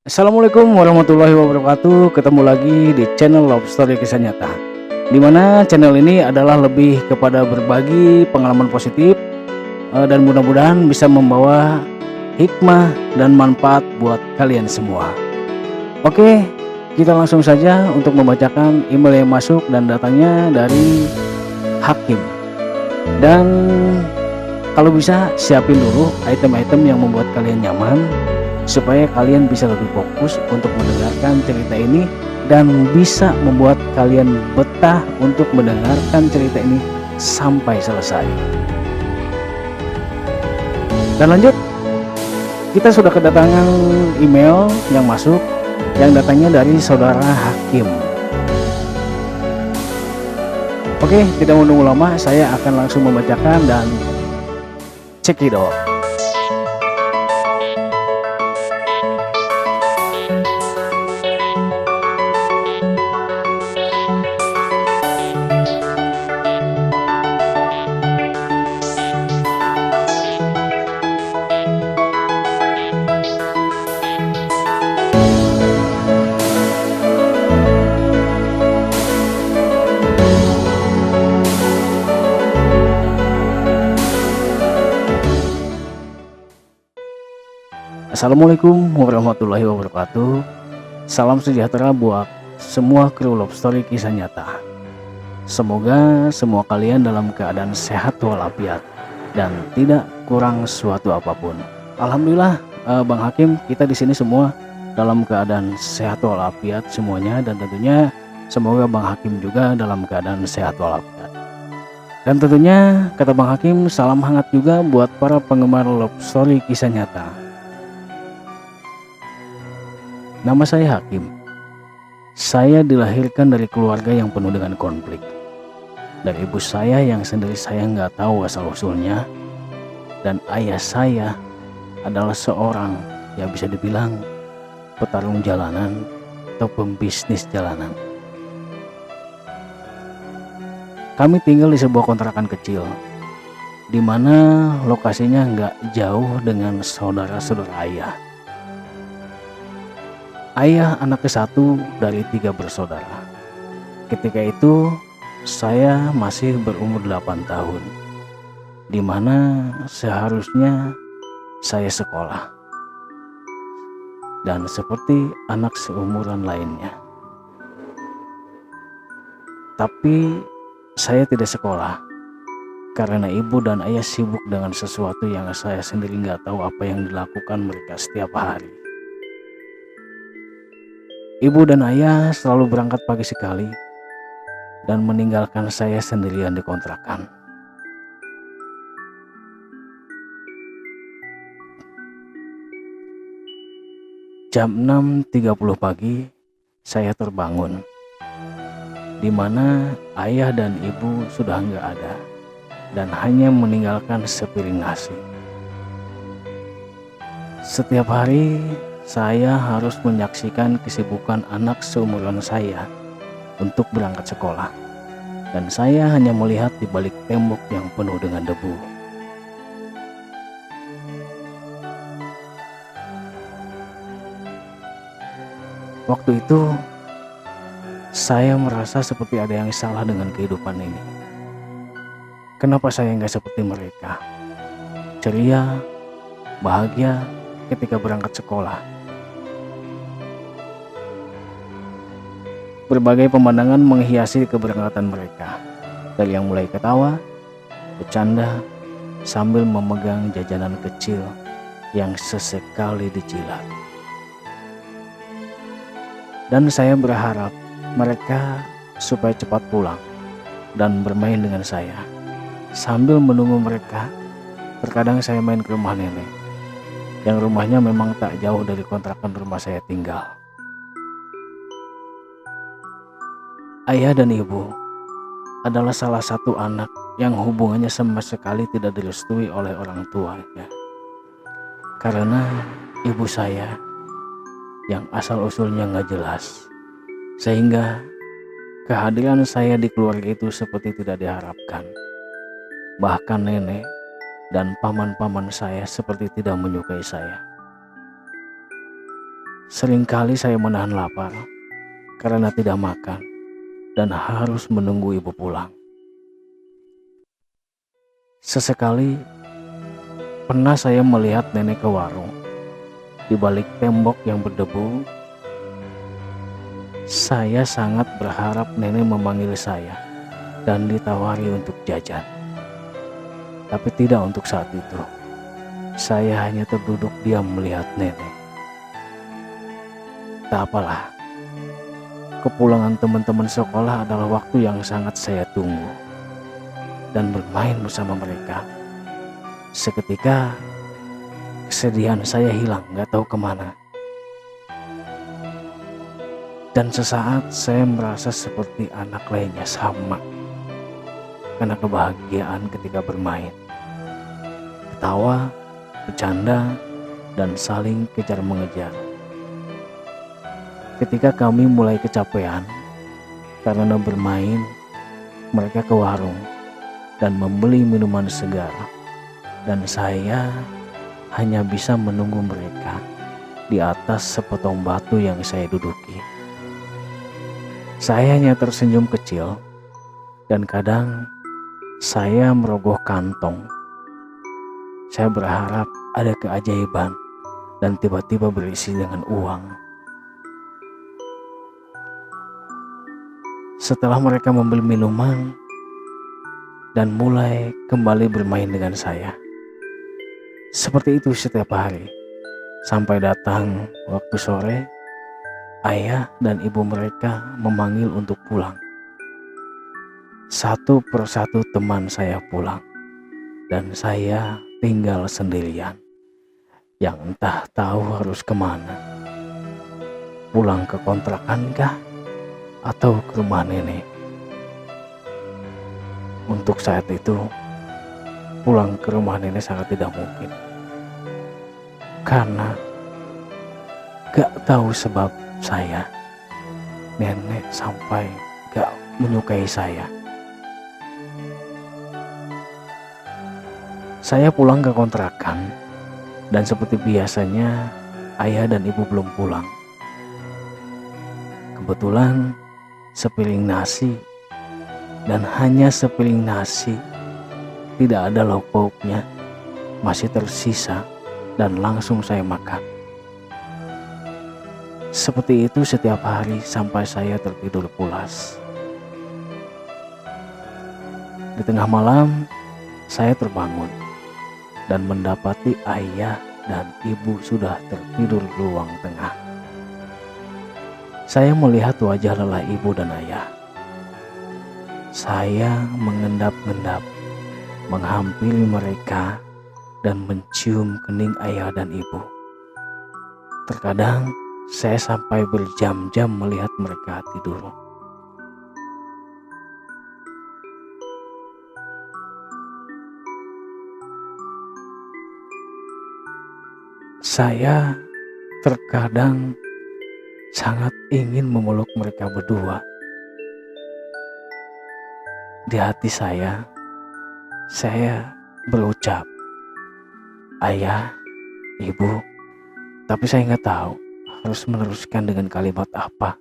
Assalamualaikum warahmatullahi wabarakatuh. Ketemu lagi di channel Love Story Kisah Nyata, dimana channel ini adalah lebih kepada berbagi pengalaman positif, dan mudah-mudahan bisa membawa hikmah dan manfaat buat kalian semua. Oke, kita langsung saja untuk membacakan email yang masuk dan datangnya dari Hakim. Dan kalau bisa siapin dulu item-item yang membuat kalian nyaman, supaya kalian bisa lebih fokus untuk mendengarkan cerita ini dan bisa membuat kalian betah untuk mendengarkan cerita ini sampai selesai. Dan lanjut, kita sudah kedatangan email yang masuk yang datangnya dari saudara Hakim. Oke, tidak menunggu lama, saya akan langsung membacakan dan cekidot. Assalamualaikum warahmatullahi wabarakatuh. Salam sejahtera buat semua kru Love Story Kisah Nyata. Semoga semua kalian dalam keadaan sehat walafiat dan tidak kurang suatu apapun. Alhamdulillah, Bang Hakim, kita di sini semua dalam keadaan sehat walafiat semuanya, dan tentunya semoga Bang Hakim juga dalam keadaan sehat walafiat. Dan tentunya kata Bang Hakim, salam hangat juga buat para penggemar Love Story Kisah Nyata. Nama saya Hakim. Saya dilahirkan dari keluarga yang penuh dengan konflik. Dari ibu saya yang sendiri saya nggak tahu asal-usulnya. Dan ayah saya adalah seorang yang bisa dibilang petarung jalanan atau pembisnis jalanan. Kami tinggal di sebuah kontrakan kecil, di mana lokasinya nggak jauh dengan saudara-saudara ayah. Ayah anak ke-1 dari 3 bersaudara. Ketika itu saya masih berumur 8 tahun, di mana seharusnya saya sekolah. Dan seperti anak seumuran lainnya. Tapi saya tidak sekolah, karena ibu dan ayah sibuk dengan sesuatu yang saya sendiri nggak tahu apa yang dilakukan mereka setiap hari. Ibu dan ayah selalu berangkat pagi sekali dan meninggalkan saya sendirian di kontrakan. Jam 6.30 pagi saya terbangun, di mana ayah dan ibu sudah nggak ada dan hanya meninggalkan sepiring nasi. Setiap hari saya harus menyaksikan kesibukan anak seumuran saya untuk berangkat sekolah, dan saya hanya melihat di balik tembok yang penuh dengan debu. Waktu itu saya merasa seperti ada yang salah dengan kehidupan ini. Kenapa saya nggak seperti mereka, ceria, bahagia ketika berangkat sekolah? Berbagai pemandangan menghiasi keberangkatan mereka, dari yang mulai ketawa, bercanda, sambil memegang jajanan kecil yang sesekali dijilat. Dan saya berharap mereka supaya cepat pulang dan bermain dengan saya. Sambil menunggu mereka, terkadang saya main ke rumah nenek, yang rumahnya memang tak jauh dari kontrakan rumah saya tinggal. Ayah dan ibu adalah salah satu anak yang hubungannya sama sekali tidak direstui oleh orang tuanya. Karena ibu saya yang asal-usulnya nggak jelas, sehingga kehadiran saya di keluarga itu seperti tidak diharapkan. Bahkan nenek dan paman-paman saya seperti tidak menyukai saya. Seringkali saya menahan lapar karena tidak makan dan harus menunggu ibu pulang. Sesekali pernah saya melihat nenek ke warung. Di balik tembok yang berdebu, saya sangat berharap nenek memanggil saya dan ditawari untuk jajan. Tapi tidak untuk saat itu. Saya hanya terduduk diam melihat nenek. Tak apalah. Kepulangan teman-teman sekolah adalah waktu yang sangat saya tunggu. Dan bermain bersama mereka. Seketika kesedihan saya hilang, gak tahu kemana. Dan sesaat saya merasa seperti anak lainnya sama. Karena kebahagiaan ketika bermain. Ketawa, bercanda, dan saling kejar mengejar. Ketika kami mulai kecapean karena bermain, mereka ke warung dan membeli minuman segar. Dan saya hanya bisa menunggu mereka di atas sepotong batu yang saya duduki. Saya hanya tersenyum kecil dan kadang saya merogoh kantong. Saya berharap ada keajaiban dan tiba-tiba berisi dengan uang. Setelah mereka membeli minuman dan mulai kembali bermain dengan saya. Seperti itu setiap hari, sampai datang waktu sore, ayah dan ibu mereka memanggil untuk pulang. Satu persatu teman saya pulang, dan saya tinggal sendirian, yang entah tahu harus kemana. Pulang ke kontrakan kah? Atau ke rumah nenek? Untuk saat itu, pulang ke rumah nenek sangat tidak mungkin. Karena gak tahu sebab saya, nenek sampai gak menyukai saya. Saya pulang ke kontrakan dan seperti biasanya ayah dan ibu belum pulang. Kebetulan sepiring nasi dan hanya sepiring nasi, tidak ada lauk pauknya, masih tersisa dan langsung saya makan. Seperti itu setiap hari sampai saya tertidur pulas. Di tengah malam saya terbangun dan mendapati ayah dan ibu sudah tertidur di ruang tengah. Saya melihat wajah lelah ibu dan ayah. Saya mengendap-endap, menghampiri mereka dan mencium kening ayah dan ibu. Terkadang saya sampai berjam-jam melihat mereka tidur. Saya terkadang sangat ingin memeluk mereka berdua. Di hati saya berucap, ayah, ibu, tapi saya nggak tahu harus meneruskan dengan kalimat apa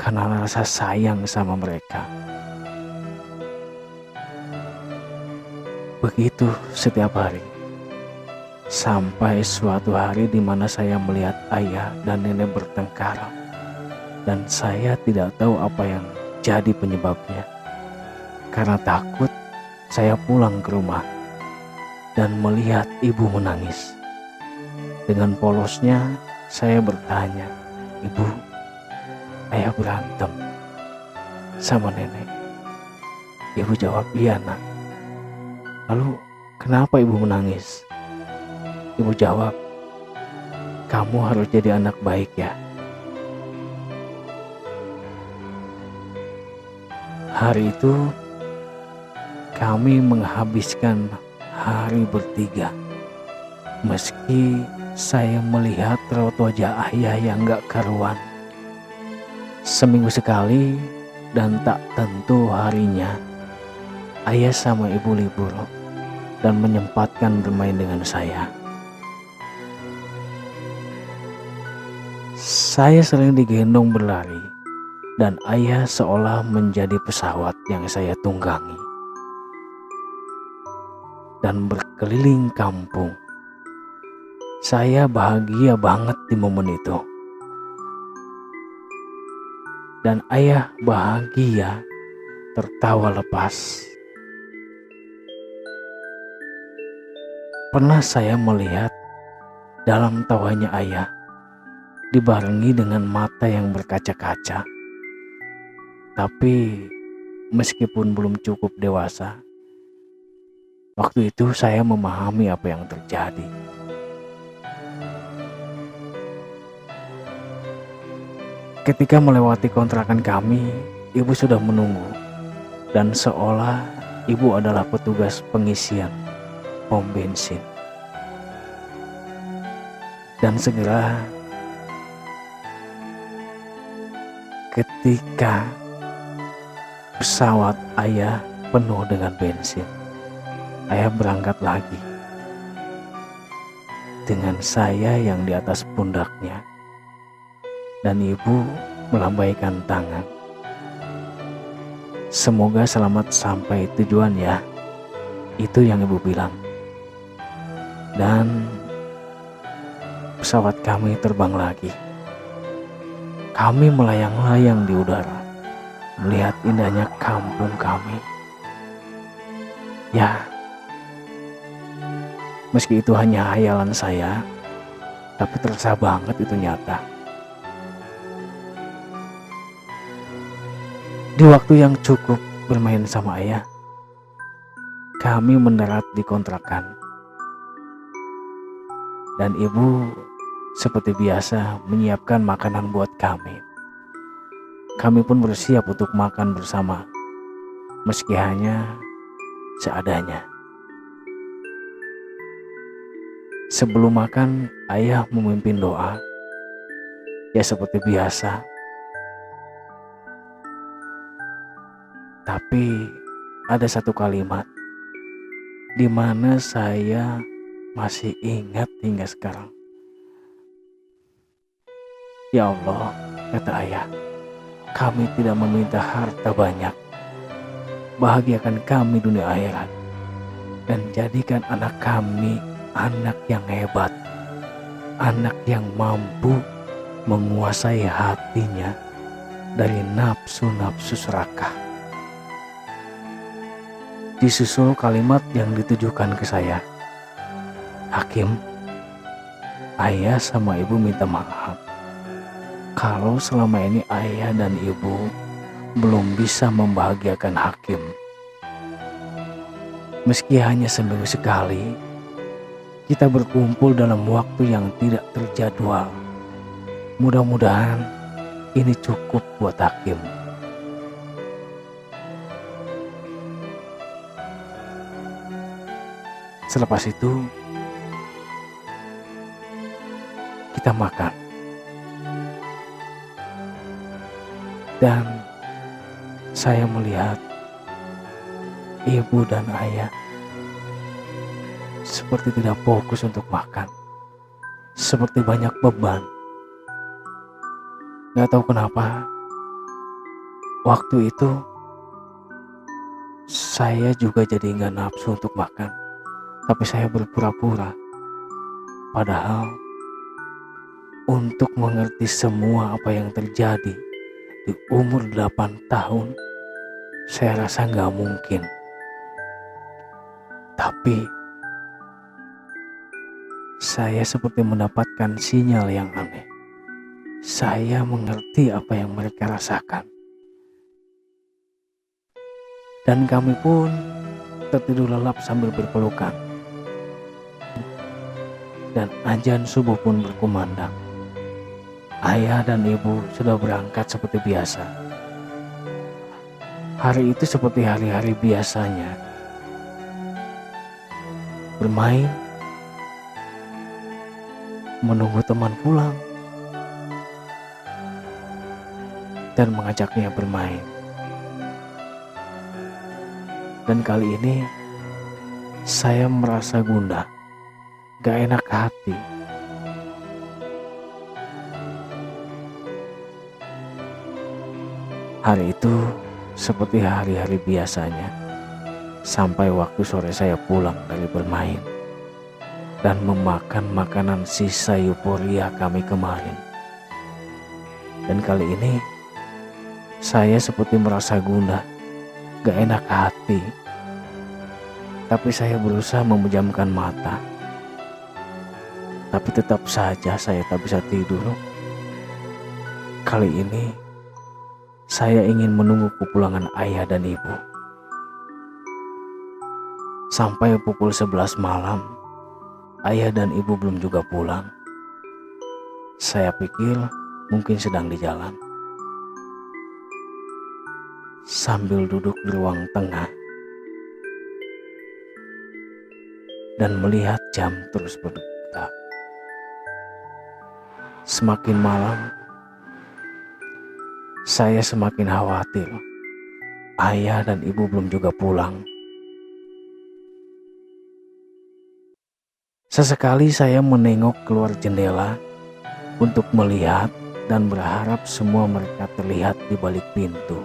karena rasa sayang sama mereka. Begitu setiap hari. Sampai suatu hari di mana saya melihat ayah dan nenek bertengkar dan saya tidak tahu apa yang jadi penyebabnya. Karena takut, saya pulang ke rumah dan melihat ibu menangis. Dengan polosnya saya bertanya, ibu, ayah berantem sama nenek? Ibu jawab, iya nak. Lalu kenapa ibu menangis? Ibu jawab, kamu harus jadi anak baik ya. Hari itu kami menghabiskan hari bertiga. Meski saya melihat raut wajah ayah yang gak karuan. Seminggu sekali dan tak tentu harinya, ayah sama ibu libur dan menyempatkan bermain dengan saya. Saya sering digendong berlari, dan ayah seolah menjadi pesawat yang saya tunggangi dan berkeliling kampung. Saya bahagia banget di momen itu, dan ayah bahagia tertawa lepas. Pernah saya melihat dalam tawanya ayah dibarengi dengan mata yang berkaca-kaca. Tapi meskipun belum cukup dewasa, waktu itu saya memahami apa yang terjadi. Ketika melewati kontrakan kami, ibu sudah menunggu, dan seolah ibu adalah petugas pengisian pom bensin. Dan segera ketika pesawat ayah penuh dengan bensin, ayah berangkat lagi dengan saya yang di atas pundaknya, dan ibu melambaikan tangan. Semoga selamat sampai tujuan ya, itu yang ibu bilang. Dan pesawat kami terbang lagi. Kami melayang-layang di udara, melihat indahnya kampung kami. Ya, meski itu hanya hayalan saya, tapi terasa banget itu nyata. Di waktu yang cukup bermain sama ayah, kami mendarat di kontrakan. Dan ibu seperti biasa menyiapkan makanan buat kami. Kami pun bersiap untuk makan bersama, meski hanya seadanya. Sebelum makan, ayah memimpin doa. Ya seperti biasa. Tapi ada satu kalimat di mana saya masih ingat hingga sekarang. Ya Allah, kata ayah, kami tidak meminta harta banyak. Bahagiakan kami dunia akhirat, dan jadikan anak kami anak yang hebat, anak yang mampu menguasai hatinya dari nafsu-nafsu serakah. Disusul kalimat yang ditujukan ke saya. Hakim, ayah sama ibu minta maaf kalau selama ini ayah dan ibu belum bisa membahagiakan Hakim. Meski hanya seminggu sekali, kita berkumpul dalam waktu yang tidak terjadwal. Mudah-mudahan ini cukup buat Hakim. Selepas itu, kita makan. Dan saya melihat ibu dan ayah seperti tidak fokus untuk makan. Seperti banyak beban. Gak tahu kenapa, waktu itu saya juga jadi gak nafsu untuk makan. Tapi saya berpura-pura. Padahal untuk mengerti semua apa yang terjadi di umur 8 tahun, saya rasa gak mungkin. Tapi saya seperti mendapatkan sinyal yang aneh. Saya mengerti apa yang mereka rasakan. Dan kami pun tertidur lelap sambil berpelukan. Dan azan subuh pun berkumandang. Ayah dan ibu sudah berangkat seperti biasa. Hari itu seperti hari-hari biasanya. Bermain, menunggu teman pulang, dan mengajaknya bermain. Dan kali ini saya merasa gundah, gak enak hati. Hari itu seperti hari-hari biasanya, sampai waktu sore saya pulang dari bermain dan memakan makanan sisa euforia kami kemarin. Dan kali ini saya seperti merasa gundah, gak enak hati. Tapi saya berusaha memejamkan mata. Tapi tetap saja saya tak bisa tidur. Kali ini saya ingin menunggu kepulangan ayah dan ibu. Sampai pukul 11 malam, ayah dan ibu belum juga pulang. Saya pikir mungkin sedang di jalan. Sambil duduk di ruang tengah dan melihat jam terus berdetak. Semakin malam, saya semakin khawatir. Ayah dan ibu belum juga pulang. Sesekali saya menengok keluar jendela untuk melihat dan berharap semua mereka terlihat di balik pintu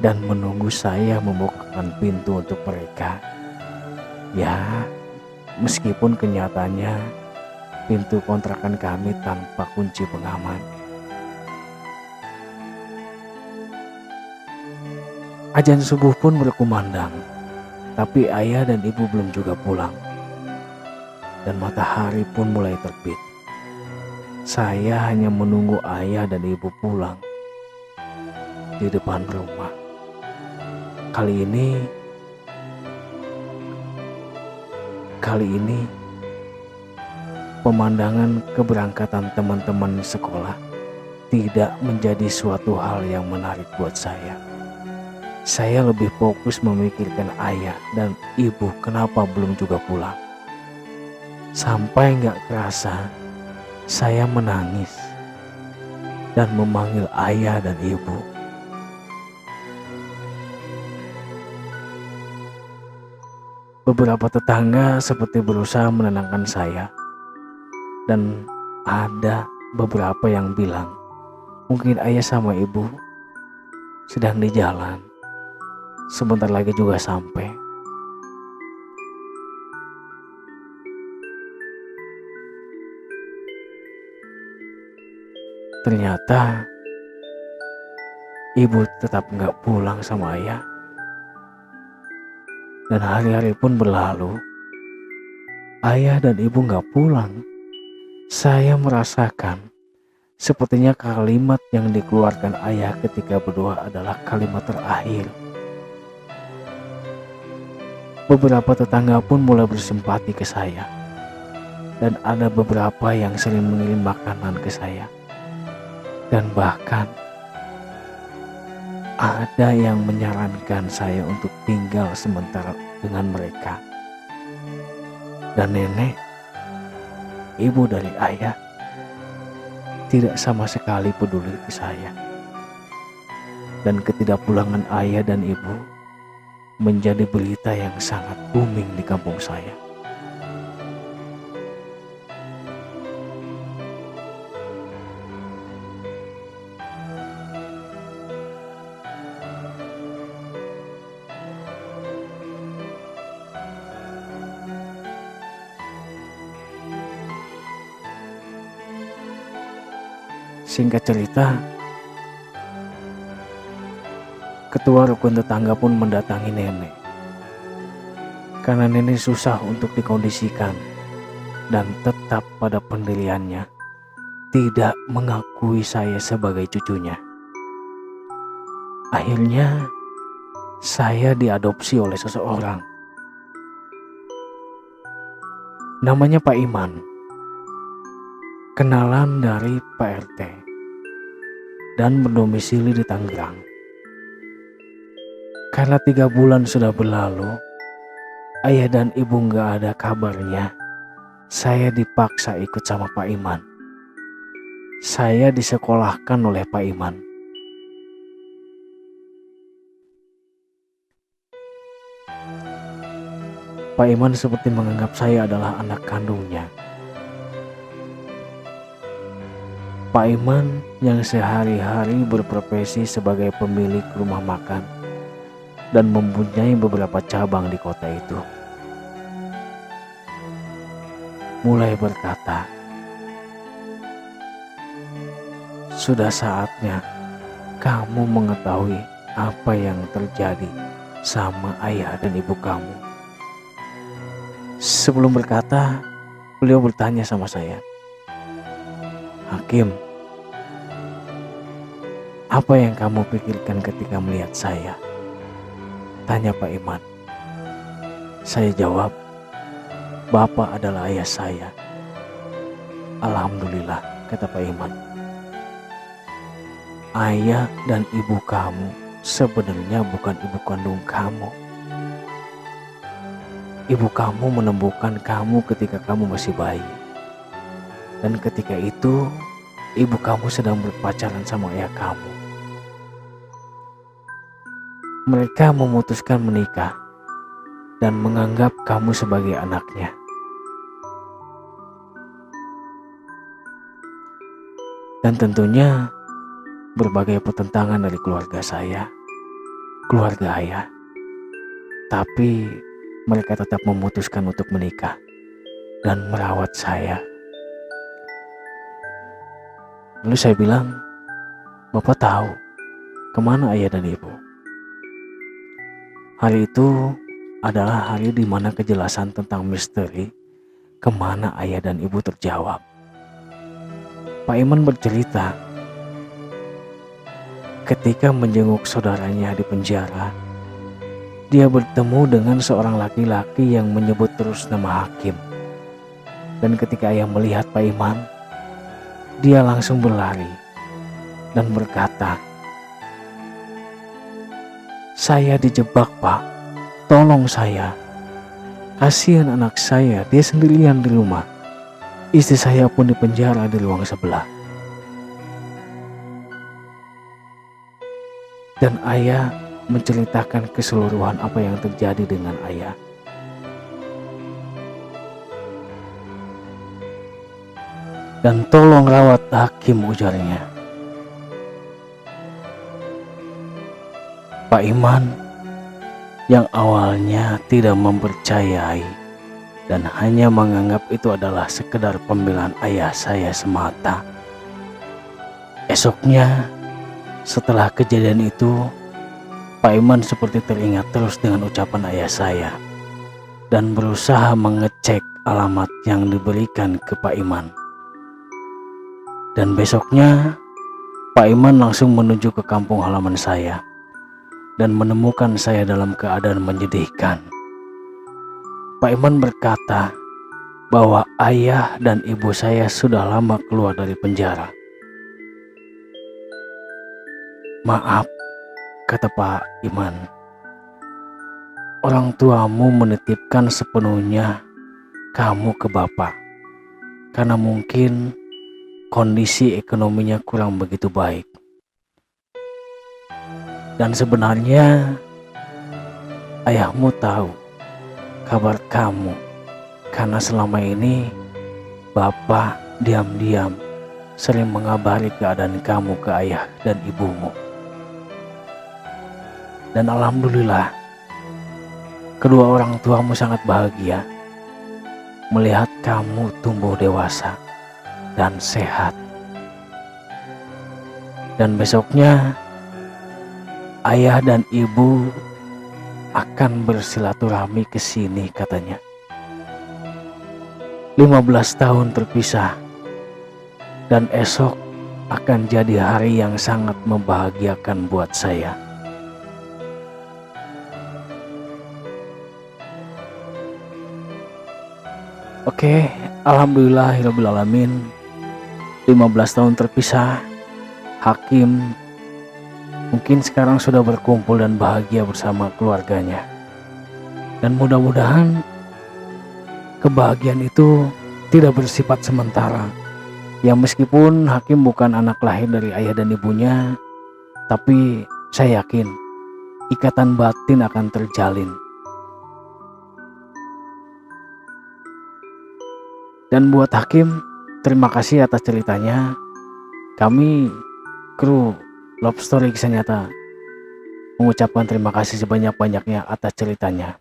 dan menunggu saya membukakan pintu untuk mereka. Ya, meskipun kenyataannya pintu kontrakan kami tanpa kunci pengaman. Azan subuh pun berkumandang, tapi ayah dan ibu belum juga pulang. Dan matahari pun mulai terbit. Saya hanya menunggu ayah dan ibu pulang di depan rumah. Kali ini pemandangan keberangkatan teman-teman sekolah tidak menjadi suatu hal yang menarik buat saya. Saya lebih fokus memikirkan ayah dan ibu kenapa belum juga pulang. Sampai gak kerasa saya menangis dan memanggil ayah dan ibu. Beberapa tetangga seperti berusaha menenangkan saya, dan ada beberapa yang bilang mungkin ayah sama ibu sedang di jalan, sebentar lagi juga sampai. Ternyata ibu tetap gak pulang sama ayah. Dan hari-hari pun berlalu, ayah dan ibu gak pulang. Saya merasakan sepertinya kalimat yang dikeluarkan ayah ketika berdoa adalah kalimat terakhir. Beberapa tetangga pun mulai bersimpati ke saya, dan ada beberapa yang sering mengirim makanan ke saya. Dan bahkan ada yang menyarankan saya untuk tinggal sementara dengan mereka. Dan nenek, ibu dari ayah, tidak sama sekali peduli ke saya. Dan ketidakpulangan ayah dan ibu menjadi berita yang sangat booming di kampung saya. Singkat cerita, ketua rukun tetangga pun mendatangi nenek. Karena nenek susah untuk dikondisikan dan tetap pada pendiriannya, tidak mengakui saya sebagai cucunya. Akhirnya, saya diadopsi oleh seseorang. Namanya Pak Iman. Kenalan dari Pak RT. Dan berdomisili di Tangerang. Karena 3 bulan sudah berlalu, ayah dan ibu gak ada kabarnya. Saya dipaksa ikut sama Pak Iman. Saya disekolahkan oleh Pak Iman. Pak Iman seperti menganggap saya adalah anak kandungnya. Pak Iman yang sehari-hari berprofesi sebagai pemilik rumah makan dan mempunyai beberapa cabang di kota itu, mulai berkata, "Sudah saatnya kamu mengetahui apa yang terjadi sama ayah dan ibu kamu." Sebelum berkata, beliau bertanya sama saya, "Hakim, apa yang kamu pikirkan ketika melihat saya?" Tanya Pak Iman. Saya jawab, "Bapak adalah ayah saya." "Alhamdulillah," kata Pak Iman. "Ayah dan ibu kamu sebenarnya bukan ibu kandung kamu. Ibu kamu menemukan kamu ketika kamu masih bayi. Dan ketika itu, ibu kamu sedang berpacaran sama ayah kamu. Mereka memutuskan menikah dan menganggap kamu sebagai anaknya. Dan tentunya berbagai pertentangan dari keluarga saya, keluarga ayah. Tapi mereka tetap memutuskan untuk menikah dan merawat saya." Lalu saya bilang, "Bapak tahu kemana ayah dan ibu?" Hari itu adalah hari di mana kejelasan tentang misteri kemana ayah dan ibu terjawab. Pak Iman bercerita, ketika menjenguk saudaranya di penjara, dia bertemu dengan seorang laki-laki yang menyebut terus nama Hakim. Dan ketika ayah melihat Pak Iman, dia langsung berlari dan berkata, "Saya dijebak, Pak. Tolong saya. Kasihan anak saya, dia sendirian di rumah. Istri saya pun dipenjara di ruang sebelah." Dan ayah menceritakan keseluruhan apa yang terjadi dengan ayah. "Dan tolong rawat Hakim," ujarnya. Pak Iman yang awalnya tidak mempercayai dan hanya menganggap itu adalah sekedar pembelaan ayah saya semata. Esoknya, setelah kejadian itu, Pak Iman seperti teringat terus dengan ucapan ayah saya dan berusaha mengecek alamat yang diberikan ke Pak Iman. Dan besoknya, Pak Iman langsung menuju ke kampung halaman saya dan menemukan saya dalam keadaan menyedihkan. Pak Iman berkata bahwa ayah dan ibu saya sudah lama keluar dari penjara. "Maaf," kata Pak Iman, "orang tuamu menitipkan sepenuhnya kamu ke Bapak karena mungkin kondisi ekonominya kurang begitu baik. Dan sebenarnya ayahmu tahu kabar kamu karena selama ini Bapak diam-diam sering mengabari keadaan kamu ke ayah dan ibumu. Dan alhamdulillah, kedua orang tuamu sangat bahagia melihat kamu tumbuh dewasa dan sehat. Dan besoknya ayah dan ibu akan bersilaturahmi ke sini," katanya. 15 tahun terpisah, dan esok akan jadi hari yang sangat membahagiakan buat saya. Oke, alhamdulillahirrabbilalamin. 15 tahun terpisah, Hakim mungkin sekarang sudah berkumpul dan bahagia bersama keluarganya. Dan mudah-mudahan kebahagiaan itu tidak bersifat sementara. Ya, meskipun Hakim bukan anak lahir dari ayah dan ibunya, tapi saya yakin ikatan batin akan terjalin. Dan buat Hakim, terima kasih atas ceritanya. Kami kru Love Story Kisah Nyata mengucapkan terima kasih sebanyak-banyaknya atas ceritanya.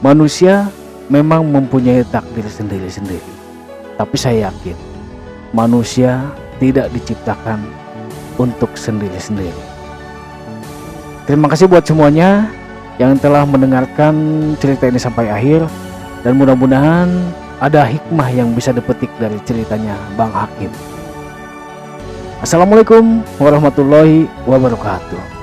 Manusia memang mempunyai takdir sendiri-sendiri, tapi saya yakin manusia tidak diciptakan untuk sendiri-sendiri. Terima kasih buat semuanya yang telah mendengarkan cerita ini sampai akhir, dan mudah-mudahan ada hikmah yang bisa dipetik dari ceritanya Bang Hakim. Assalamualaikum warahmatullahi wabarakatuh.